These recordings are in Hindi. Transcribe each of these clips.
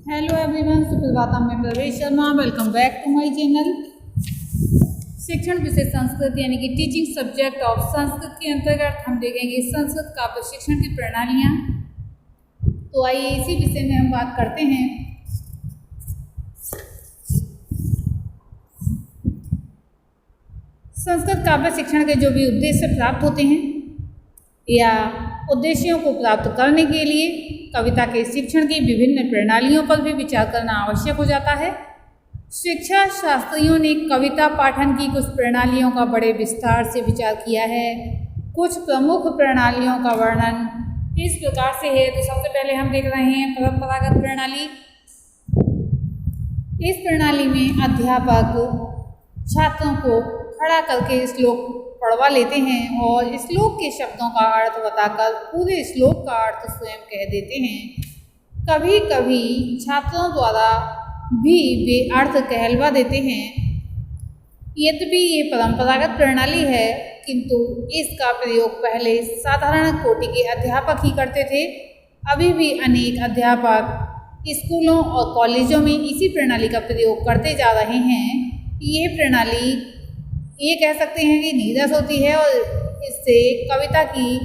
हेलो एवरीवन, सुप्रभातम। मैं Pravesh Sharma. Welcome back to my channel. शिक्षण विषय संस्कृत यानी कि टीचिंग सब्जेक्ट ऑफ संस्कृत के अंतर्गत हम देखेंगे संस्कृत का प्रशिक्षण की प्रणालियाँ। तो आइए इसी विषय में हम बात करते हैं। संस्कृत काव्य शिक्षण के जो भी उद्देश्य प्राप्त होते हैं या उद्देश्यों को प्राप्त करने के लिए कविता के शिक्षण की विभिन्न प्रणालियों पर भी विचार करना आवश्यक हो जाता है। शिक्षा शास्त्रियों ने कविता पाठन की कुछ प्रणालियों का बड़े विस्तार से विचार किया है। कुछ प्रमुख प्रणालियों का वर्णन इस प्रकार से है। तो सबसे पहले हम देख रहे हैं परंपरागत प्रणाली। इस प्रणाली में अध्यापक छात्रों को खड़ा करके श्लोक पढ़वा लेते हैं और श्लोक के शब्दों का अर्थ बताकर पूरे श्लोक का अर्थ स्वयं कह देते हैं। कभी कभी छात्रों द्वारा भी वे अर्थ कहलवा देते हैं। यद्यपि ये परंपरागत प्रणाली है, किंतु इसका प्रयोग पहले साधारण कोटि के अध्यापक ही करते थे। अभी भी अनेक अध्यापक स्कूलों और कॉलेजों में इसी प्रणाली का प्रयोग करते जा रहे हैं। ये प्रणाली ये कह सकते हैं कि नीरस होती है और इससे कविता की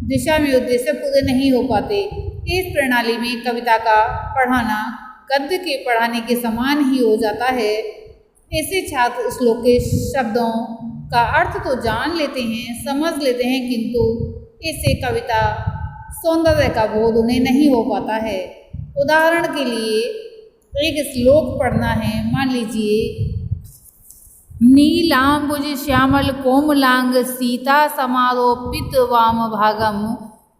दिशा में उद्देश्य पूरे नहीं हो पाते। इस प्रणाली में कविता का पढ़ाना गद्य के पढ़ाने के समान ही हो जाता है। ऐसे छात्र श्लोक के शब्दों का अर्थ तो जान लेते हैं, समझ लेते हैं, किंतु इससे कविता सौंदर्य का बोध उन्हें नहीं हो पाता है। उदाहरण के लिए एक श्लोक पढ़ना है। मान लीजिए, नीलांबुज श्यामल कोमलांग सीता समारोपित वाम भागम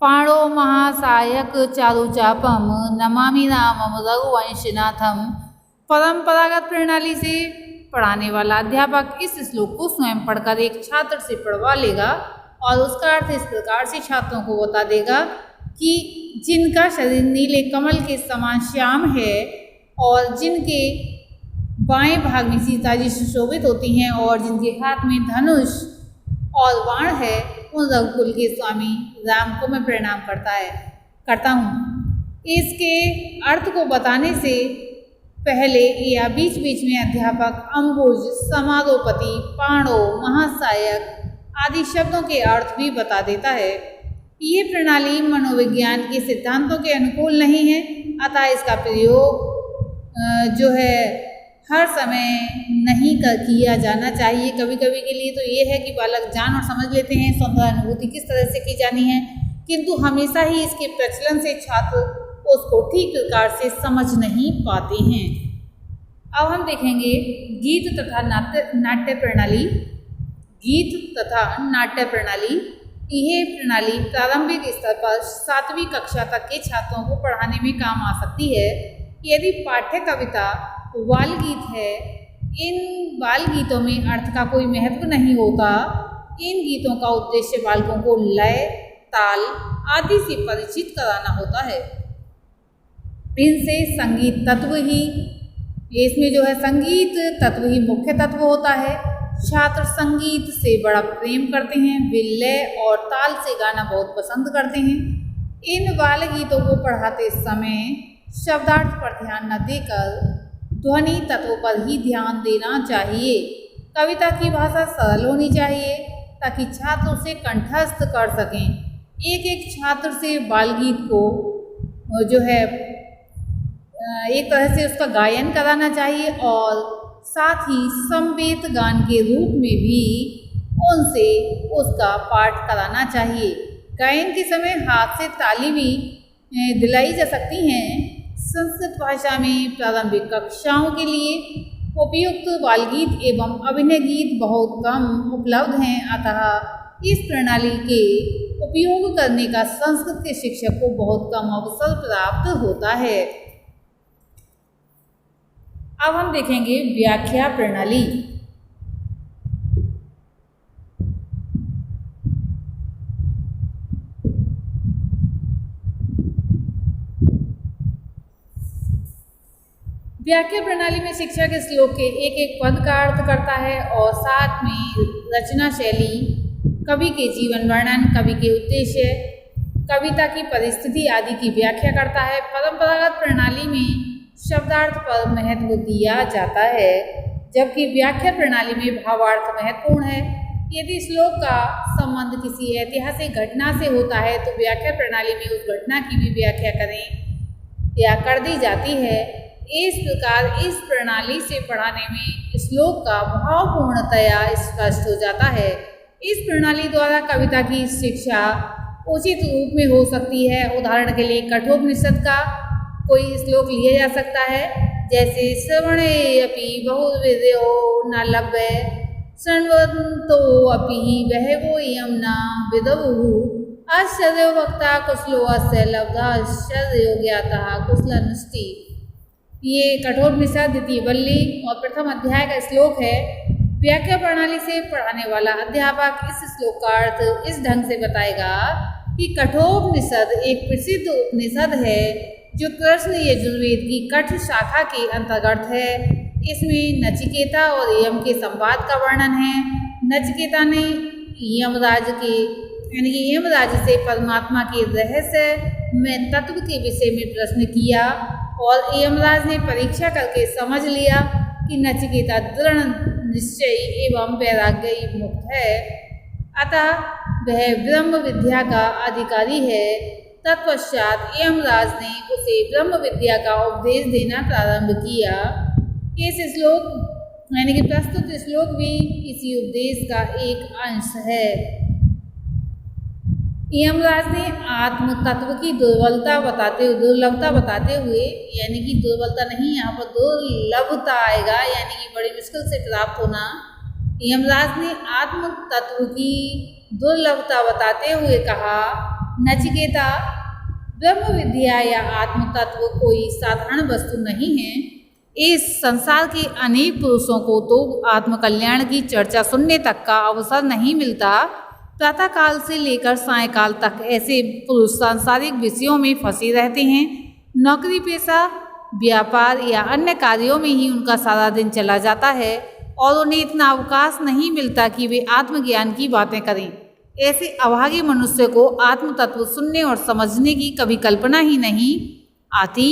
पाणो महासायक चारुचापम नमामि रामम रघुवंशनाथम। परंपरागत प्रणाली से पढ़ाने वाला अध्यापक इस श्लोक को स्वयं पढ़कर एक छात्र से पढ़वा लेगा और उसका अर्थ इस प्रकार से छात्रों को बता देगा कि जिनका शरीर नीले कमल के समान श्याम है और जिनके बाएं भाग में सीता जी सुशोभित होती हैं और जिनके हाथ में धनुष और बाण है, उन रघुकुल के स्वामी राम को मैं प्रणाम करता हूँ। इसके अर्थ को बताने से पहले या बीच बीच में अध्यापक अम्बुज, समारोपति, पाणो, महासायक आदि शब्दों के अर्थ भी बता देता है। ये प्रणाली मनोविज्ञान के सिद्धांतों के अनुकूल नहीं है, अतः इसका प्रयोग जो है हर समय नहीं किया जाना चाहिए। कभी कभी के लिए तो ये है कि बालक जान और समझ लेते हैं सौंदर्य अनुभूति किस तरह से की जानी है, किंतु हमेशा ही इसके प्रचलन से छात्र उसको ठीक प्रकार से समझ नहीं पाते हैं। अब हम देखेंगे गीत तथा नाट्य प्रणाली। गीत तथा नाट्य प्रणाली, यह प्रणाली प्रारंभिक स्तर पर 7वीं कक्षा तक के छात्रों को पढ़ाने में काम आ सकती है। यदि पाठ्य कविता बाल गीत है, इन बाल गीतों में अर्थ का कोई महत्व नहीं होता। इन गीतों का उद्देश्य बालकों को लय, ताल आदि से परिचित कराना होता है। इनसे संगीत तत्व ही, इसमें जो है संगीत तत्व ही मुख्य तत्व होता है। छात्र संगीत से बड़ा प्रेम करते हैं, वे लय और ताल से गाना बहुत पसंद करते हैं। इन बाल गीतों को पढ़ाते समय शब्दार्थ पर ध्यान न देकर ध्वनि तत्व पर ही ध्यान देना चाहिए। कविता की भाषा सरल होनी चाहिए ताकि छात्र उसे कंठस्थ कर सकें। एक एक छात्र से बाल गीत को जो है एक तरह से उसका गायन कराना चाहिए और साथ ही समवेत गान के रूप में भी उनसे उसका पाठ कराना चाहिए। गायन के समय हाथ से ताली भी दिलाई जा सकती हैं। संस्कृत भाषा में प्रारंभिक कक्षाओं के लिए उपयुक्त बाल गीत एवं अभिनय गीत बहुत कम उपलब्ध हैं, अतः इस प्रणाली के उपयोग करने का संस्कृत के शिक्षक को बहुत कम अवसर प्राप्त होता है। अब हम देखेंगे व्याख्या प्रणाली। व्याख्या प्रणाली में शिक्षक श्लोक के एक एक पद का अर्थ करता है और साथ में रचना शैली, कवि के जीवन वर्णन, कवि के उद्देश्य, कविता की परिस्थिति आदि की व्याख्या करता है। परंपरागत प्रणाली में शब्दार्थ पर महत्व दिया जाता है, जबकि व्याख्या प्रणाली में भावार्थ महत्वपूर्ण है। यदि श्लोक का संबंध किसी ऐतिहासिक घटना से होता है तो व्याख्या प्रणाली में उस घटना की भी व्याख्या करें या कर दी जाती है। इस प्रकार इस प्रणाली से पढ़ाने में श्लोक का भावपूर्णतया स्पष्ट हो जाता है। इस प्रणाली द्वारा कविता की शिक्षा उचित रूप में हो सकती है। उदाहरण के लिए कठोपनिषद का कोई श्लोक लिया जा सकता है, जैसे श्रवणे अपि बहुविधयो न लभ्य शृण्वन्तो अपि बहवो यं न विदुः आश्चर्यो वक्ता कुशलो अस्य लब्धा आश्चर्यो ज्ञाता कुशलनुष्टि। ये कठोपनिषद द्वितीय वल्ली और प्रथम अध्याय का श्लोक है। व्याख्या प्रणाली से पढ़ाने वाला अध्यापक इस श्लोक का अर्थ इस ढंग से बताएगा कि कठोपनिषद एक प्रसिद्ध उपनिषद है जो कृष्ण यजुर्वेद की कठ शाखा के अंतर्गत है। इसमें नचिकेता और यम के संवाद का वर्णन है। नचिकेता ने यमराज के यानी कि यमराज से परमात्मा के रहस्य में तत्व के विषय में प्रश्न किया और यमराज ने परीक्षा करके समझ लिया कि नचिकेता दृढ़ निश्चय एवं वैराग्य मुक्त है, अतः वह ब्रह्म विद्या का अधिकारी है। तत्पश्चात यमराज ने उसे ब्रह्म विद्या का उपदेश देना प्रारंभ किया। इस श्लोक यानी कि प्रस्तुत श्लोक भी इसी उपदेश का एक अंश है। यमराज ने आत्म तत्व की दुर्लभता बताते हुए यानी कि दुर्बलता नहीं, यहाँ पर दुर्लभता आएगा यानी कि बड़ी मुश्किल से प्राप्त होना। यमराज ने आत्म तत्व की दुर्लभता बताते हुए कहा, नचिकेता, ब्रह्म विद्या या आत्म तत्व कोई साधारण वस्तु नहीं है। इस संसार के अनेक पुरुषों को तो आत्मकल्याण की चर्चा सुनने तक का अवसर नहीं मिलता। प्रातःकाल से लेकर सायंकाल तक ऐसे पुरुष सांसारिक विषयों में फंसे रहते हैं। नौकरी पेशा, व्यापार या अन्य कार्यों में ही उनका सारा दिन चला जाता है और उन्हें इतना अवकाश नहीं मिलता कि वे आत्मज्ञान की बातें करें। ऐसे अभागे मनुष्य को आत्म तत्व सुनने और समझने की कभी कल्पना ही नहीं आती।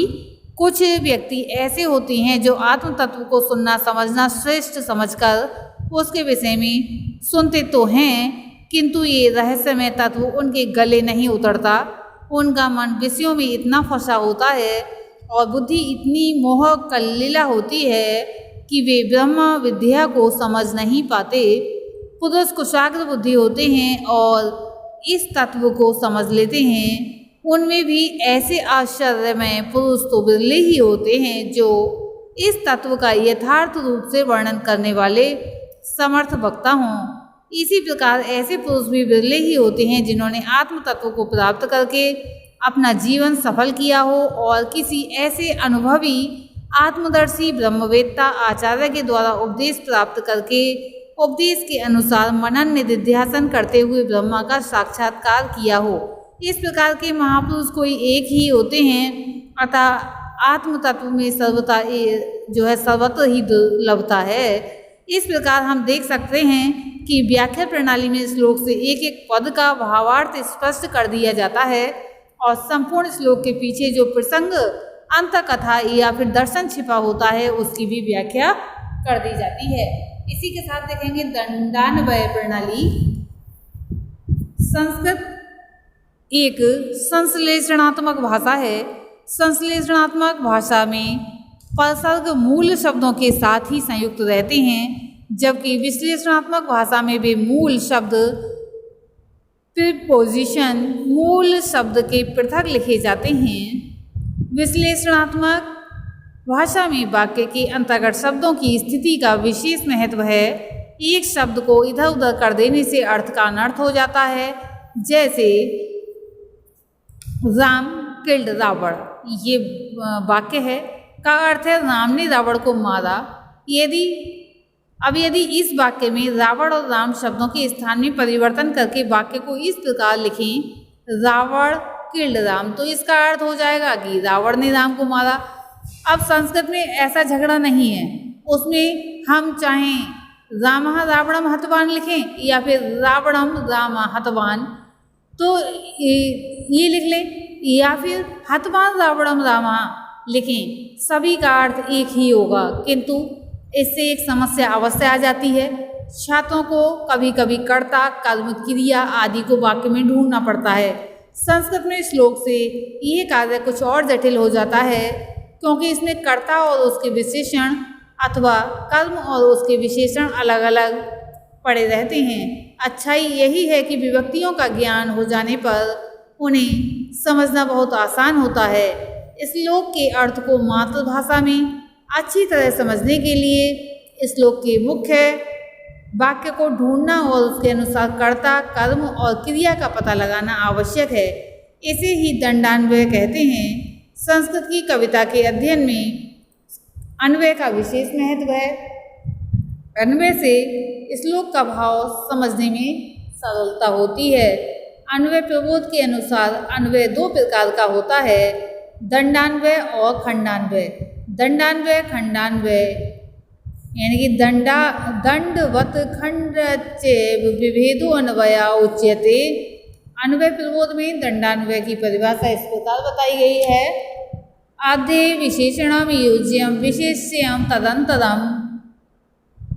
कुछ व्यक्ति ऐसे होते हैं जो आत्म तत्व को सुनना समझना श्रेष्ठ समझकर उसके विषय में सुनते तो हैं, किंतु ये रहस्यमय तत्व उनके गले नहीं उतरता। उनका मन विषयों में इतना फंसा होता है और बुद्धि इतनी मोह कल्लीला होती है कि वे ब्रह्म विद्या को समझ नहीं पाते। पुरुष कुशाग्र बुद्धि होते हैं और इस तत्व को समझ लेते हैं। उनमें भी ऐसे आश्चर्यमय पुरुष तो बिरले ही होते हैं जो इस तत्व का यथार्थ रूप से वर्णन करने वाले समर्थ वक्ता हों। इसी प्रकार ऐसे पुरुष भी बिरले ही होते हैं जिन्होंने आत्म तत्व को प्राप्त करके अपना जीवन सफल किया हो और किसी ऐसे अनुभवी आत्मदर्शी ब्रह्मवेत्ता आचार्य के द्वारा उपदेश प्राप्त करके उपदेश के अनुसार मनन निधिध्यासन करते हुए ब्रह्मा का साक्षात्कार किया हो। इस प्रकार के महापुरुष कोई एक ही होते हैं। अतः आत्म तत्व में सर्वथा जो है सर्वत्र ही दुर्लभता है। इस प्रकार हम देख सकते हैं कि व्याख्या प्रणाली में श्लोक से एक एक पद का भावार्थ स्पष्ट कर दिया जाता है और संपूर्ण श्लोक के पीछे जो प्रसंग अंत कथा या फिर दर्शन छिपा होता है उसकी भी व्याख्या कर दी जाती है। इसी के साथ देखेंगे दंडान्वय प्रणाली। संस्कृत एक संश्लेषणात्मक भाषा है। संश्लेषणात्मक भाषा में परसर्ग मूल शब्दों के साथ ही संयुक्त रहते हैं, जबकि विश्लेषणात्मक भाषा में वे मूल शब्द प्रीपोजिशन मूल शब्द के पृथक लिखे जाते हैं। विश्लेषणात्मक भाषा में वाक्य के अंतर्गत शब्दों की स्थिति का विशेष महत्व है। एक शब्द को इधर उधर कर देने से अर्थ का अनर्थ हो जाता है। जैसे राम किल्ड रावण, ये वाक्य है का अर्थ है राम ने रावण को मारा। यदि इस वाक्य में रावण और राम शब्दों के स्थान में परिवर्तन करके वाक्य को इस प्रकार लिखें, रावण किल्ड राम, तो इसका अर्थ हो जाएगा कि रावण ने राम को मारा। अब संस्कृत में ऐसा झगड़ा नहीं है, उसमें हम चाहें रामः रावणम हतवान लिखें या फिर रावणम राम हतवान, तो ये लिख लें, या फिर हतवान रावणम रामा लिखें। सभी का अर्थ एक ही होगा, किंतु इससे एक समस्या अवश्य आ जाती है। छात्रों को कभी कभी कर्ता, कर्म, क्रिया आदि को वाक्य में ढूंढना पड़ता है। संस्कृत में श्लोक से यह कार्य कुछ और जटिल हो जाता है, क्योंकि इसमें कर्ता और उसके विशेषण अथवा कर्म और उसके विशेषण अलग अलग पड़े रहते हैं। अच्छाई यही है कि विभक्तियों का ज्ञान हो जाने पर उन्हें समझना बहुत आसान होता है। इस श्लोक के अर्थ को मातृभाषा में अच्छी तरह समझने के लिए श्लोक के मुख्य वाक्य को ढूंढना और उसके अनुसार कर्ता, कर्म और क्रिया का पता लगाना आवश्यक है। इसे ही दंडान्वय कहते हैं। संस्कृत की कविता के अध्ययन में अन्वय का विशेष महत्व है। अन्वय से श्लोक का भाव समझने में सरलता होती है। अन्वय प्रबोध के अनुसार अन्वय दो प्रकार का होता है, दंडान्वय और खंडान्वय। दंडान्वय, खंडान्वय यानी कि दंडवत खंड विभेदो अन्वया उच्यते। अन्वय प्रबोध में दंडान्वय की परिभाषा इस प्रकार बताई गई है। आद्य विशेषणम योज्यम विशेष्यम तदंतरम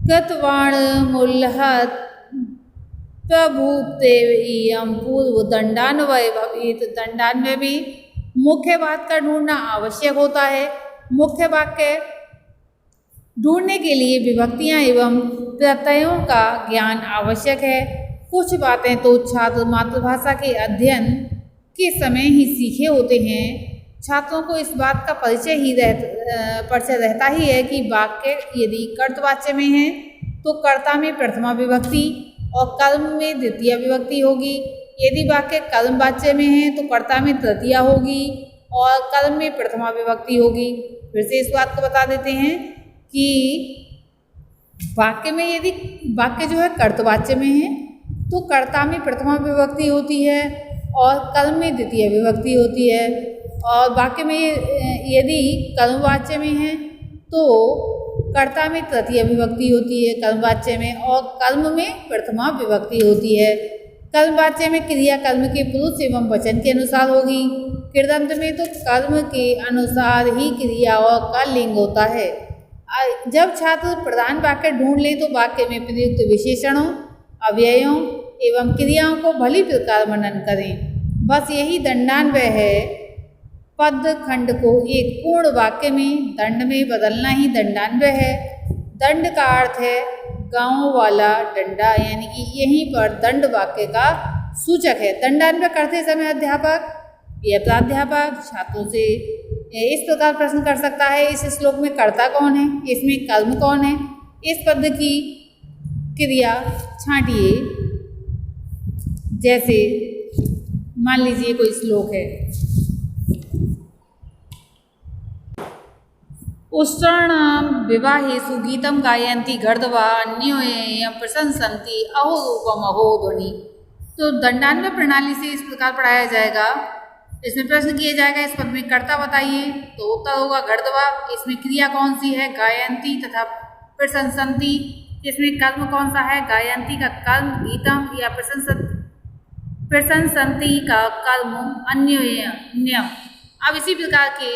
कृतवाण मूलहत प्रभुप्ते इयम पूर्व दंडान्वय भवेत। दंडान्वय में मुख्य वाक्य का ढूंढना आवश्यक होता है। मुख्य वाक्य ढूंढने के लिए विभक्तियां एवं प्रत्ययों का ज्ञान आवश्यक है। कुछ बातें तो छात्र मातृभाषा के अध्ययन के समय ही सीखे होते हैं। छात्रों को इस बात का परिचय रहता ही है कि वाक्य यदि कर्तवाच्य में है तो कर्ता में प्रथमा विभक्ति और कर्म में द्वितीय विभक्ति होगी। यदि वाक्य कर्मवाच्य में है तो कर्ता में तृतीया होगी और कर्म में प्रथमा विभक्ति होगी। फिर से इस बात को बता देते हैं कि वाक्य में यदि वाक्य जो है कर्तवाच्य में है तो कर्ता में प्रथमा विभक्ति होती है और कर्म में द्वितीय विभक्ति होती है, और वाक्य में यदि कर्मवाच्य में है तो कर्ता में तृतीय विभक्ति होती है कर्मवाच्य में, और कर्म में प्रथमा विभक्ति होती है। कर्मवाच्य में क्रिया कर्म के पुरुष एवं वचन के अनुसार होगी। कृदंत में तो कर्म के अनुसार ही क्रिया और का लिंग होता है। जब छात्र प्रधान वाक्य ढूंढ लें तो वाक्य में प्रयुक्त विशेषणों, अव्ययों एवं क्रियाओं को भली प्रकार वर्णन करें। बस यही दंडान्वय है। पद खंड को एक पूर्ण वाक्य में दंड में बदलना ही दंडान्वय है। दंड का अर्थ है गांव वाला डंडा, यानी कि यहीं पर दंड वाक्य का सूचक है। दंडान्वय करते समय अध्यापक या प्राध्यापक छात्रों से इस प्रकार प्रश्न कर सकता है, इस श्लोक में कर्ता कौन है, इसमें कर्म कौन है, इस पद की क्रिया छांटिए। जैसे मान लीजिए कोई श्लोक है, उष्ट्राणाम विवाहेषु गीतम गायन्ति गर्दवा अन्योन्यं प्रशंसन्ति अहो रूपम अहो ध्वनि। तो दंडान्वय प्रणाली से इस प्रकार पढ़ाया जाएगा। इसमें प्रश्न किया जाएगा, इस पद में कर्ता बताइए, तो उत्तर होगा गर्दवा। इसमें क्रिया कौन सी है, गायन्ति तथा प्रशंसन्ति। इसमें कर्म कौन सा है, गायन्ति का कर्म, गीतम या प्रशंसन्ति का कर्म, अन्योन्यम। अब इसी प्रकार के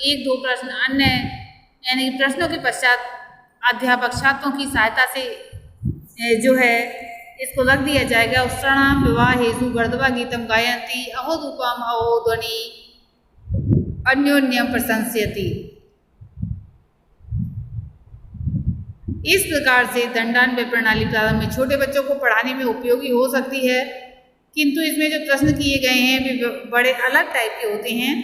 एक दो प्रश्न अन्य यानी प्रश्नों के पश्चात अध्यापक छात्रों की सहायता से जो है इसको रख दिया जाएगा। उष्ट्राणाम विवाहेषु गर्दवा गीतम गायन्ति अहो रूपम अहो ध्वनि अन्योन्यम प्रशंस्यति। इस प्रकार से दंडान्वय प्रणाली प्रारंभ में छोटे बच्चों को पढ़ाने में उपयोगी हो सकती है, किंतु इसमें जो प्रश्न किए गए हैं वे बड़े अलग टाइप के होते हैं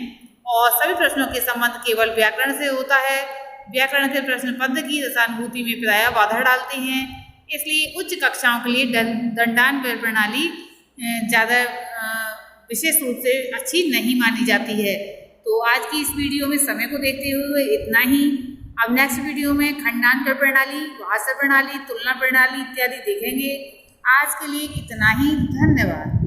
और सभी प्रश्नों के संबंध केवल व्याकरण से होता है। व्याकरण के प्रश्न पद की रसानुभूति में प्रायः बाधा डालते हैं, इसलिए उच्च कक्षाओं के लिए दंडान्वय प्रणाली ज़्यादा विशेष रूप से अच्छी नहीं मानी जाती है। तो आज की इस वीडियो में समय को देखते हुए इतना ही। अब नेक्स्ट वीडियो में खंडान्वय प्रणाली, भाषा प्रणाली, तुलना प्रणाली इत्यादि देखेंगे। आज के लिए इतना ही। धन्यवाद।